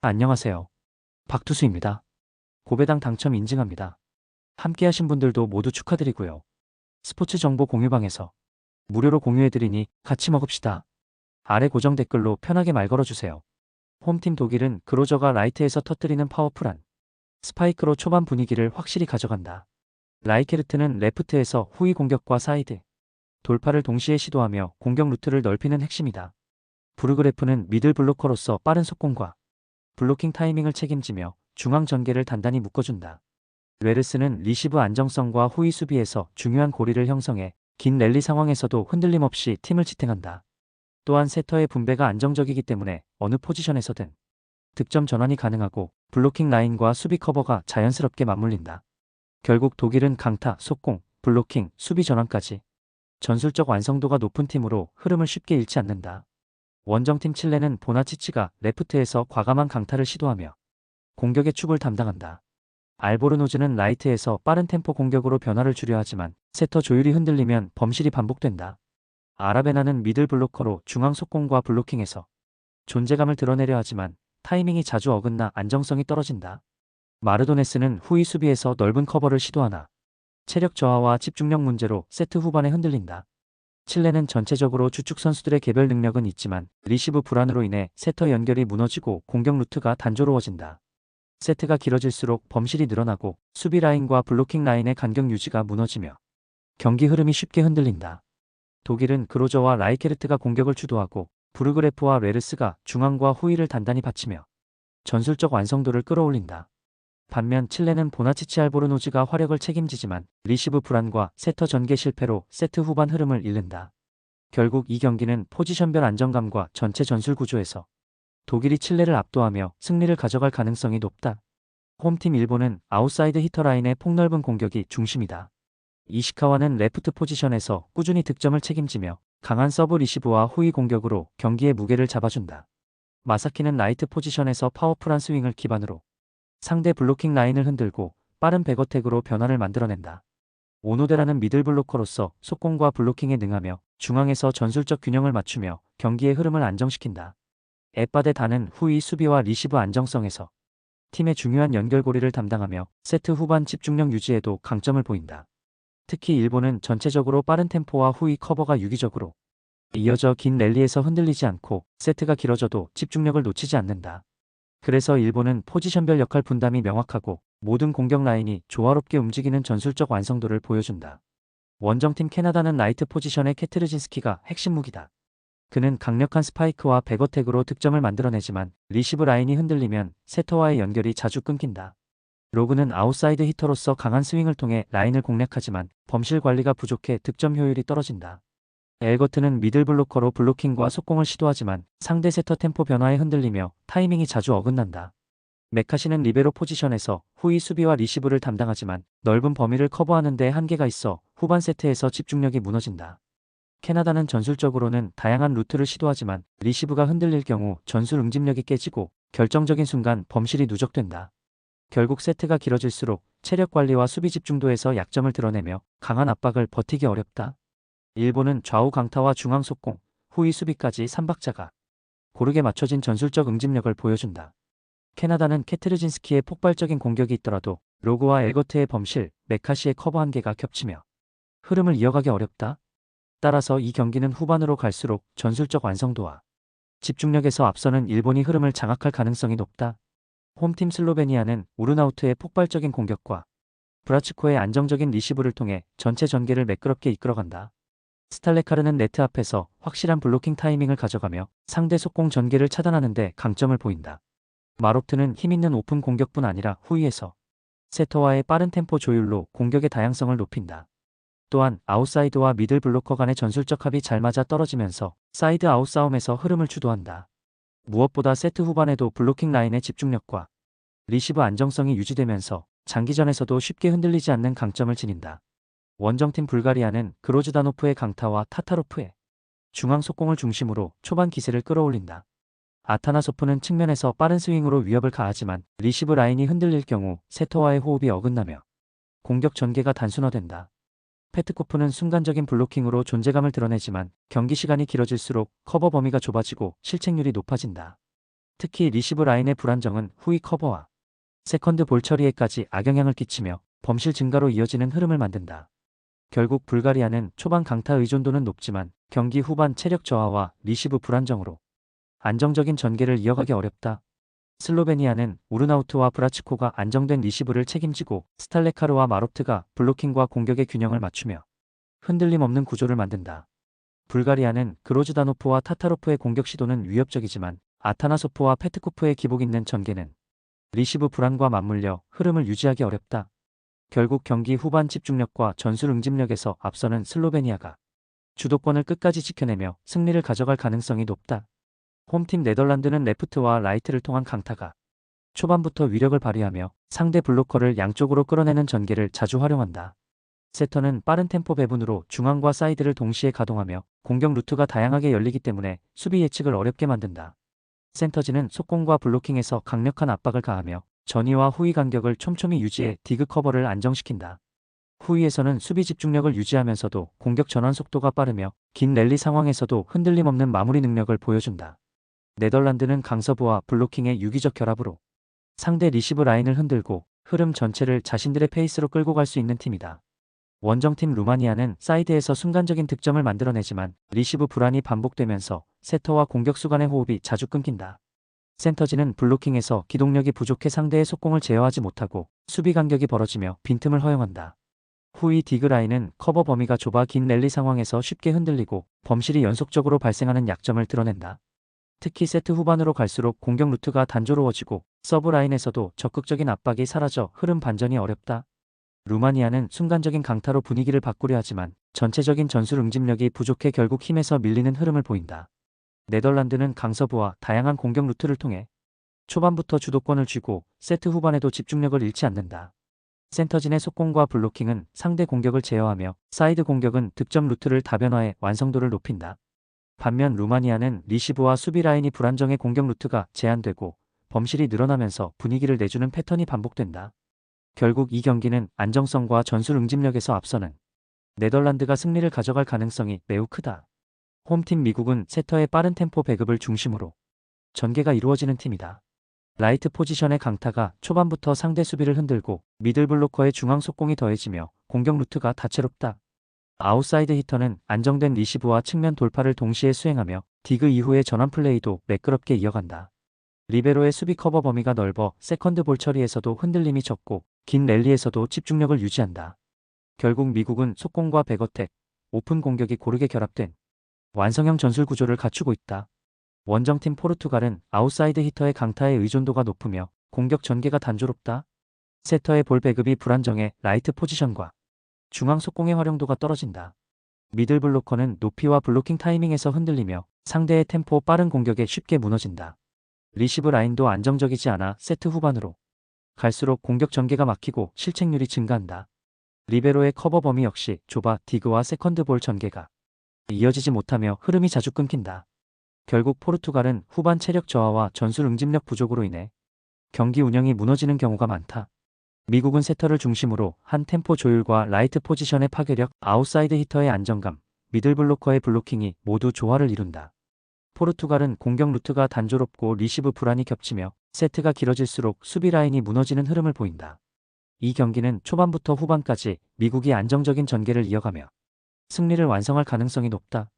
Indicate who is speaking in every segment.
Speaker 1: 안녕하세요. 박투수입니다. 고배당 당첨 인증합니다. 함께하신 분들도 모두 축하드리고요. 스포츠 정보 공유방에서 무료로 공유해드리니 같이 먹읍시다. 아래 고정 댓글로 편하게 말 걸어주세요. 홈팀 독일은 그로저가 라이트에서 터뜨리는 파워풀한 스파이크로 초반 분위기를 확실히 가져간다. 라이케르트는 레프트에서 후위 공격과 사이드, 돌파를 동시에 시도하며 공격 루트를 넓히는 핵심이다. 부르그레프는 미들 블로커로서 빠른 속공과 블로킹 타이밍을 책임지며 중앙 전개를 단단히 묶어준다. 레르스는 리시브 안정성과 후위 수비에서 중요한 고리를 형성해 긴 랠리 상황에서도 흔들림 없이 팀을 지탱한다. 또한 세터의 분배가 안정적이기 때문에 어느 포지션에서든 득점 전환이 가능하고 블로킹 라인과 수비 커버가 자연스럽게 맞물린다. 결국 독일은 강타, 속공, 블로킹, 수비 전환까지 전술적 완성도가 높은 팀으로 흐름을 쉽게 잃지 않는다. 원정팀 칠레는 보나치치가 레프트에서 과감한 강타를 시도하며 공격의 축을 담당한다. 알보르노즈는 라이트에서 빠른 템포 공격으로 변화를 주려 하지만 세터 조율이 흔들리면 범실이 반복된다. 아라베나는 미들 블로커로 중앙 속공과 블로킹에서 존재감을 드러내려 하지만 타이밍이 자주 어긋나 안정성이 떨어진다. 마르도네스는 후위 수비에서 넓은 커버를 시도하나 체력 저하와 집중력 문제로 세트 후반에 흔들린다. 칠레는 전체적으로 주축 선수들의 개별 능력은 있지만 리시브 불안으로 인해 세터 연결이 무너지고 공격 루트가 단조로워진다. 세트가 길어질수록 범실이 늘어나고 수비 라인과 블로킹 라인의 간격 유지가 무너지며 경기 흐름이 쉽게 흔들린다. 독일은 그로저와 라이케르트가 공격을 주도하고 부르그레프와 레르스가 중앙과 후위를 단단히 받치며 전술적 완성도를 끌어올린다. 반면 칠레는 보나치치 알보르노즈가 화력을 책임지지만 리시브 불안과 세터 전개 실패로 세트 후반 흐름을 잃는다. 결국 이 경기는 포지션별 안정감과 전체 전술 구조에서 독일이 칠레를 압도하며 승리를 가져갈 가능성이 높다. 홈팀 일본은 아웃사이드 히터 라인의 폭넓은 공격이 중심이다. 이시카와는 레프트 포지션에서 꾸준히 득점을 책임지며 강한 서브 리시브와 후위 공격으로 경기의 무게를 잡아준다. 마사키는 라이트 포지션에서 파워풀한 스윙을 기반으로 상대 블로킹 라인을 흔들고 빠른 백어택으로 변화를 만들어낸다. 오노데라는 미들 블로커로서 속공과 블로킹에 능하며 중앙에서 전술적 균형을 맞추며 경기의 흐름을 안정시킨다. 에빠데다는 후위 수비와 리시브 안정성에서 팀의 중요한 연결고리를 담당하며 세트 후반 집중력 유지에도 강점을 보인다. 특히 일본은 전체적으로 빠른 템포와 후위 커버가 유기적으로 이어져 긴 랠리에서 흔들리지 않고 세트가 길어져도 집중력을 놓치지 않는다. 그래서 일본은 포지션별 역할 분담이 명확하고 모든 공격 라인이 조화롭게 움직이는 전술적 완성도를 보여준다. 원정팀 캐나다는 라이트 포지션의 케트르진스키가 핵심 무기다. 그는 강력한 스파이크와 백어택으로 득점을 만들어내지만 리시브 라인이 흔들리면 세터와의 연결이 자주 끊긴다. 로그는 아웃사이드 히터로서 강한 스윙을 통해 라인을 공략하지만 범실 관리가 부족해 득점 효율이 떨어진다. 엘거트는 미들 블로커로 블로킹과 속공을 시도하지만 상대 세터 템포 변화에 흔들리며 타이밍이 자주 어긋난다. 메카시는 리베로 포지션에서 후위 수비와 리시브를 담당하지만 넓은 범위를 커버하는 데 한계가 있어 후반 세트에서 집중력이 무너진다. 캐나다는 전술적으로는 다양한 루트를 시도하지만 리시브가 흔들릴 경우 전술 응집력이 깨지고 결정적인 순간 범실이 누적된다. 결국 세트가 길어질수록 체력 관리와 수비 집중도에서 약점을 드러내며 강한 압박을 버티기 어렵다. 일본은 좌우 강타와 중앙 속공, 후위 수비까지 3박자가 고르게 맞춰진 전술적 응집력을 보여준다. 캐나다는 케트르진스키의 폭발적인 공격이 있더라도 로그와 엘거트의 범실, 메카시의 커버 한계가 겹치며 흐름을 이어가기 어렵다. 따라서 이 경기는 후반으로 갈수록 전술적 완성도와 집중력에서 앞서는 일본이 흐름을 장악할 가능성이 높다. 홈팀 슬로베니아는 우르나우트의 폭발적인 공격과 브라츠코의 안정적인 리시브를 통해 전체 전개를 매끄럽게 이끌어간다. 스탈레카르는 네트 앞에서 확실한 블로킹 타이밍을 가져가며 상대 속공 전개를 차단하는 데 강점을 보인다. 마롭트는 힘있는 오픈 공격뿐 아니라 후위에서 세터와의 빠른 템포 조율로 공격의 다양성을 높인다. 또한 아웃사이드와 미들 블로커 간의 전술적 합이 잘 맞아 떨어지면서 사이드 아웃 싸움에서 흐름을 주도한다. 무엇보다 세트 후반에도 블로킹 라인의 집중력과 리시브 안정성이 유지되면서 장기전에서도 쉽게 흔들리지 않는 강점을 지닌다. 원정팀 불가리아는 그로즈다노프의 강타와 타타로프의 중앙 속공을 중심으로 초반 기세를 끌어올린다. 아타나소프는 측면에서 빠른 스윙으로 위협을 가하지만 리시브 라인이 흔들릴 경우 세터와의 호흡이 어긋나며 공격 전개가 단순화된다. 페트코프는 순간적인 블로킹으로 존재감을 드러내지만 경기 시간이 길어질수록 커버 범위가 좁아지고 실책률이 높아진다. 특히 리시브 라인의 불안정은 후위 커버와 세컨드 볼 처리에까지 악영향을 끼치며 범실 증가로 이어지는 흐름을 만든다. 결국 불가리아는 초반 강타 의존도는 높지만 경기 후반 체력 저하와 리시브 불안정으로 안정적인 전개를 이어가기 어렵다. 슬로베니아는 우르나우트와 브라치코가 안정된 리시브를 책임지고 스탈레카르와 마롭트가 블로킹과 공격의 균형을 맞추며 흔들림 없는 구조를 만든다. 불가리아는 그로즈다노프와 타타로프의 공격 시도는 위협적이지만 아타나소프와 페트코프의 기복 있는 전개는 리시브 불안과 맞물려 흐름을 유지하기 어렵다. 결국 경기 후반 집중력과 전술 응집력에서 앞서는 슬로베니아가 주도권을 끝까지 지켜내며 승리를 가져갈 가능성이 높다. 홈팀 네덜란드는 레프트와 라이트를 통한 강타가 초반부터 위력을 발휘하며 상대 블로커를 양쪽으로 끌어내는 전개를 자주 활용한다. 세터는 빠른 템포 배분으로 중앙과 사이드를 동시에 가동하며 공격 루트가 다양하게 열리기 때문에 수비 예측을 어렵게 만든다. 센터진은 속공과 블로킹에서 강력한 압박을 가하며 전위와 후위 간격을 촘촘히 유지해 디그 커버를 안정시킨다. 후위에서는 수비 집중력을 유지하면서도 공격 전환 속도가 빠르며 긴 랠리 상황에서도 흔들림 없는 마무리 능력을 보여준다. 네덜란드는 강서부와 블로킹의 유기적 결합으로 상대 리시브 라인을 흔들고 흐름 전체를 자신들의 페이스로 끌고 갈 수 있는 팀이다. 원정팀 루마니아는 사이드에서 순간적인 득점을 만들어내지만 리시브 불안이 반복되면서 세터와 공격수 간의 호흡이 자주 끊긴다. 센터진은 블로킹에서 기동력이 부족해 상대의 속공을 제어하지 못하고 수비 간격이 벌어지며 빈틈을 허용한다. 후위 디그 라인은 커버 범위가 좁아 긴 랠리 상황에서 쉽게 흔들리고 범실이 연속적으로 발생하는 약점을 드러낸다. 특히 세트 후반으로 갈수록 공격 루트가 단조로워지고 서브 라인에서도 적극적인 압박이 사라져 흐름 반전이 어렵다. 루마니아는 순간적인 강타로 분위기를 바꾸려 하지만 전체적인 전술 응집력이 부족해 결국 힘에서 밀리는 흐름을 보인다. 네덜란드는 강서부와 다양한 공격 루트를 통해 초반부터 주도권을 쥐고 세트 후반에도 집중력을 잃지 않는다. 센터진의 속공과 블로킹은 상대 공격을 제어하며 사이드 공격은 득점 루트를 다변화해 완성도를 높인다. 반면 루마니아는 리시브와 수비 라인이 불안정해 공격 루트가 제한되고 범실이 늘어나면서 분위기를 내주는 패턴이 반복된다. 결국 이 경기는 안정성과 전술 응집력에서 앞서는 네덜란드가 승리를 가져갈 가능성이 매우 크다. 홈팀 미국은 세터의 빠른 템포 배급을 중심으로 전개가 이루어지는 팀이다. 라이트 포지션의 강타가 초반부터 상대 수비를 흔들고 미들 블로커의 중앙 속공이 더해지며 공격 루트가 다채롭다. 아웃사이드 히터는 안정된 리시브와 측면 돌파를 동시에 수행하며 디그 이후의 전환 플레이도 매끄럽게 이어간다. 리베로의 수비 커버 범위가 넓어 세컨드 볼 처리에서도 흔들림이 적고 긴 랠리에서도 집중력을 유지한다. 결국 미국은 속공과 백어택, 오픈 공격이 고르게 결합된 완성형 전술 구조를 갖추고 있다. 원정팀 포르투갈은 아웃사이드 히터의 강타의 의존도가 높으며 공격 전개가 단조롭다. 세터의 볼 배급이 불안정해 라이트 포지션과 중앙 속공의 활용도가 떨어진다. 미들 블로커는 높이와 블로킹 타이밍에서 흔들리며 상대의 템포 빠른 공격에 쉽게 무너진다. 리시브 라인도 안정적이지 않아 세트 후반으로 갈수록 공격 전개가 막히고 실책률이 증가한다. 리베로의 커버 범위 역시 좁아 디그와 세컨드 볼 전개가 이어지지 못하며 흐름이 자주 끊긴다. 결국 포르투갈은 후반 체력 저하와 전술 응집력 부족으로 인해 경기 운영이 무너지는 경우가 많다. 미국은 세터를 중심으로 한 템포 조율과 라이트 포지션의 파괴력, 아웃사이드 히터의 안정감, 미들 블로커의 블로킹이 모두 조화를 이룬다. 포르투갈은 공격 루트가 단조롭고 리시브 불안이 겹치며 세트가 길어질수록 수비 라인이 무너지는 흐름을 보인다. 이 경기는 초반부터 후반까지 미국이 안정적인 전개를 이어가며 승리를 완성할 가능성이 높다.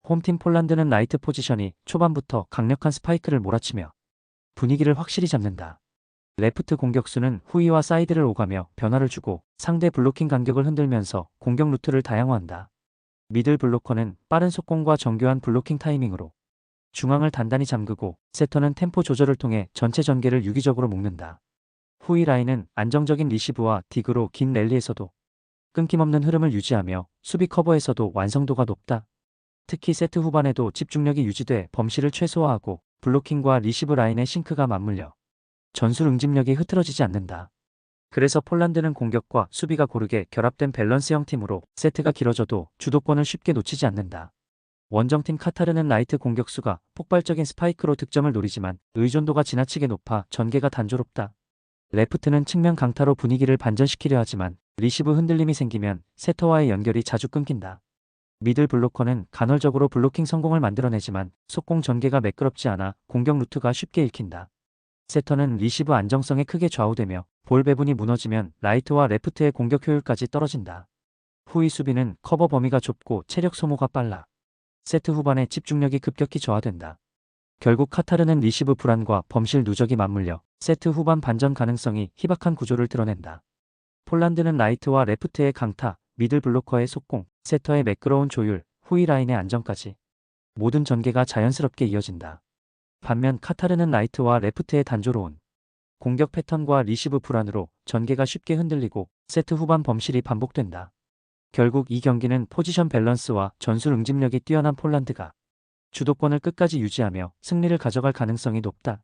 Speaker 1: 홈팀 폴란드는 라이트 포지션이 초반부터 강력한 스파이크를 몰아치며 분위기를 확실히 잡는다. 레프트 공격수는 후위와 사이드를 오가며 변화를 주고 상대 블로킹 간격을 흔들면서 공격 루트를 다양화한다. 미들 블로커는 빠른 속공과 정교한 블로킹 타이밍으로 중앙을 단단히 잠그고 세터는 템포 조절을 통해 전체 전개를 유기적으로 묶는다. 후위 라인은 안정적인 리시브와 디그로 긴 랠리에서도 끊김없는 흐름을 유지하며 수비 커버에서도 완성도가 높다. 특히 세트 후반에도 집중력이 유지돼 범실을 최소화하고 블로킹과 리시브 라인의 싱크가 맞물려 전술 응집력이 흐트러지지 않는다. 그래서 폴란드는 공격과 수비가 고르게 결합된 밸런스형 팀으로 세트가 길어져도 주도권을 쉽게 놓치지 않는다. 원정팀 카타르는 라이트 공격수가 폭발적인 스파이크로 득점을 노리지만 의존도가 지나치게 높아 전개가 단조롭다. 레프트는 측면 강타로 분위기를 반전시키려 하지만 리시브 흔들림이 생기면 세터와의 연결이 자주 끊긴다. 미들 블로커는 간헐적으로 블로킹 성공을 만들어내지만 속공 전개가 매끄럽지 않아 공격 루트가 쉽게 읽힌다. 세터는 리시브 안정성에 크게 좌우되며 볼 배분이 무너지면 라이트와 레프트의 공격 효율까지 떨어진다. 후위 수비는 커버 범위가 좁고 체력 소모가 빨라 세트 후반에 집중력이 급격히 저하된다. 결국 카타르는 리시브 불안과 범실 누적이 맞물려 세트 후반 반전 가능성이 희박한 구조를 드러낸다. 폴란드는 라이트와 레프트의 강타, 미들 블로커의 속공, 세터의 매끄러운 조율, 후위 라인의 안정까지 모든 전개가 자연스럽게 이어진다. 반면 카타르는 라이트와 레프트의 단조로운 공격 패턴과 리시브 불안으로 전개가 쉽게 흔들리고 세트 후반 범실이 반복된다. 결국 이 경기는 포지션 밸런스와 전술 응집력이 뛰어난 폴란드가 주도권을 끝까지 유지하며 승리를 가져갈 가능성이 높다.